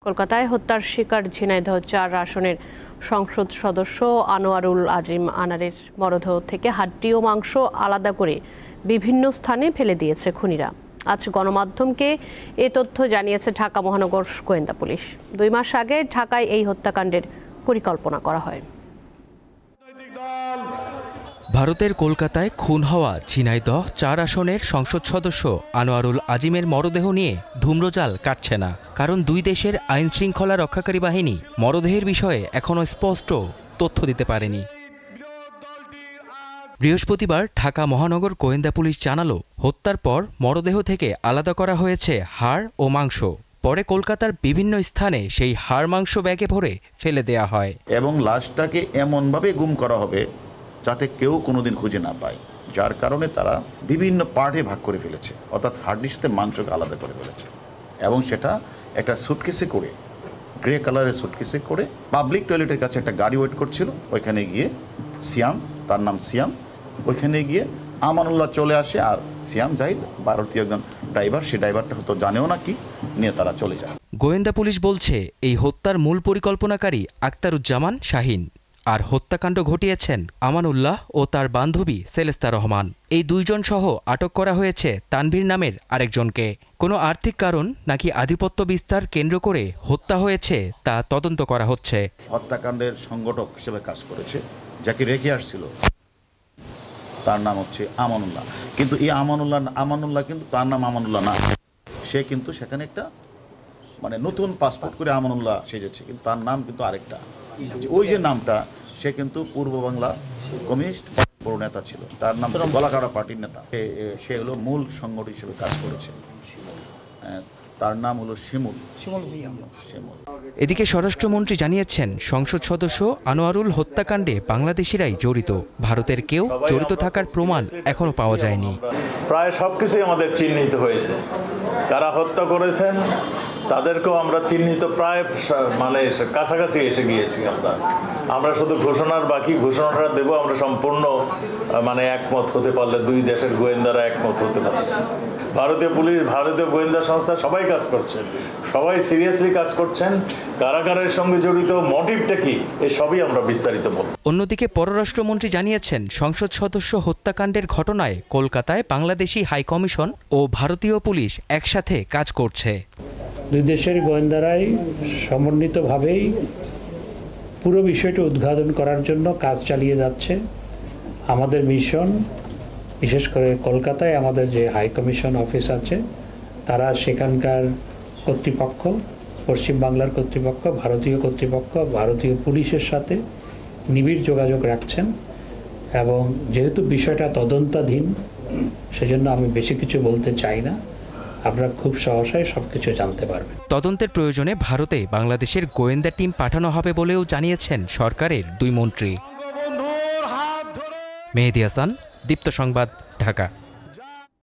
কলকাতায় হত্যার শিকার ঝিনাইদহ ৪ আসনের সংসদ সদস্য আনোয়ারুল আজিম আনারের মরদেহ থেকে হাড্ডি ও মাংস আলাদা করে বিভিন্ন স্থানে ফেলে দিয়েছে খুনিরা। আজ গণমাধ্যমকে এ তথ্য জানিয়েছে ঢাকা মহানগর গোয়েন্দা পুলিশ। 2 মাস আগে ঢাকায় এই হত্যাকাণ্ডের পরিকল্পনা করা হয়। ভারতের কলকাতায় খুন হওয়া ঝিনাইদহ ৪ আসনের সংসদ সদস্য আনোয়ারুল আজিমের মরদেহ নিয়ে ধূম্রজাল কাটছে না। কারণ দুই দেশের আইন শৃঙ্খলা রক্ষাকারী বাহিনী মরদেহের বিষয়ে এখনও স্পষ্ট তথ্য দিতে পারেনি। বৃহস্পতিবার ঢাকা মহানগর গোয়েন্দা পুলিশ জানালো, হত্যার পর মরদেহ থেকে আলাদা করা হয়েছে হাড় ও মাংস। পরে কলকাতার বিভিন্ন স্থানে সেই হাড় মাংস ব্যাগে ভরে ফেলে দেয়া হয় এবং লাশটাকে এমনভাবে গুম করা হবে যাতে কেউ কোনোদিন খুঁজে না পায়, যার কারণে তারা বিভিন্ন পার্টে ভাগ করে ফেলেছে, অর্থাৎ হাড্ডির সাথে মাংসকে আলাদা করে ফেলেছে এবং সেটা একটা সুটকেসে করে, গ্রে কালারের সুটকেসে করে পাবলিক টয়লেটের কাছে একটা গাড়ি ওয়েট করছিল। ওইখানে গিয়ে সিয়াম, তার নাম সিয়াম, ওইখানে গিয়ে আমানুল্লাহ চলে আসে আর সিয়াম জাহিদ ভারতীয় একজন ড্রাইভার, সে ড্রাইভারটা হয়তো জানেও না কি নিয়ে তারা চলে যায়। গোয়েন্দা পুলিশ বলছে এই হত্যার মূল পরিকল্পনাকারী আক্তারুজ্জামান শাহিন, আর হত্যাকাণ্ড ঘটিয়েছেন আমানুল্লাহ ও তার বান্ধবী সেলেস্তা রহমান। এই দুইজন সহ আটক করা হয়েছে তানভীর নামের আরেকজনকে। কোনো আর্থিক কারণ নাকি আধিপত্য বিস্তার কেন্দ্র করে হত্যা হয়েছে তা তদন্ত করা হচ্ছে। হত্যাকাণ্ডের সংগঠক হিসেবে কাজ করেছে, যাকে রেখে আসছিল, তার নাম হচ্ছে আমানুল্লাহ। কিন্তু এই আমানুল্লাহ কিন্তু তার নাম আমানুল্লাহ না, সে কিন্তু সেখানে একটা নতুন পাসপোর্ট করে আমানুল্লাহ সেজেছে, কিন্তু তার নাম কিন্তু আরেকটা। ওই যে নামটা, সে কিন্তু পূর্ব বাংলা কমিউনিস্ট বড় নেতা ছিল, তার নাম গলাকাটা পার্টির নেতা। সে হলো মূল সংগঠক হিসেবে কাজ করেছে, তার নাম হলো শিমুল। এদিকে স্বরাষ্ট্রমন্ত্রী জানিয়েছেন, সংসদ সদস্য আনোয়ারুল হত্যাকাণ্ডে বাংলাদেশিরাই জড়িত, ভারতের কেউ জড়িত থাকার প্রমাণ এখনো পাওয়া যায়নি। প্রায় সবকিছুই আমাদের চিহ্নিত হয়েছে, কারা হত্যা করেছেন তাদেরকেও আমরা চিহ্নিত প্রায় কাছাকাছি এসে গিয়েছি। আমরা শুধু ঘোষণার বাকি, ঘোষণাটা দেবো আমরা সম্পূর্ণ একমত হতে পারলে, দুই দেশের গোয়েন্দারা একমত হতে পারলে। ভারতীয় পুলিশ, ভারতীয় গোয়েন্দা সংস্থা সবাই কাজ করছেন, সবাই সিরিয়াসলি কাজ করছেন। কারাগারের সঙ্গে জড়িত মোটিভটা কি, এসবই আমরা বিস্তারিত বলব। অন্যদিকে পররাষ্ট্রমন্ত্রী জানিয়েছেন, সংসদ সদস্য হত্যাকাণ্ডের ঘটনায় কলকাতায় বাংলাদেশি হাইকমিশন ও ভারতীয় পুলিশ একসাথে কাজ করছে। দুই দেশের গোয়েন্দারাই সমন্বিতভাবেই পুরো বিষয়টি উদ্ঘাটন করার জন্য কাজ চালিয়ে যাচ্ছে। আমাদের মিশন, বিশেষ করে কলকাতায় আমাদের যে হাই কমিশন অফিস আছে, তারা সেখানকার কর্তৃপক্ষ, পশ্চিম বাংলার কর্তৃপক্ষ, ভারতীয় কর্তৃপক্ষ, ভারতীয় পুলিশের সাথে নিবিড় যোগাযোগ রাখছেন এবং যেহেতু বিষয়টা তদন্তাধীন, সেজন্য আমি বেশি কিছু বলতে চাই না। আপনারা খুব সহসাই সবকিছু জানতে পারবেন। তদন্তের প্রয়োজনে ভারতে বাংলাদেশের গোয়েন্দা টিম পাঠানো হবে বলেও জানিয়েছেন সরকারের দুই মন্ত্রী। মেহেদী হাসান, দীপ্ত সংবাদ, ঢাকা।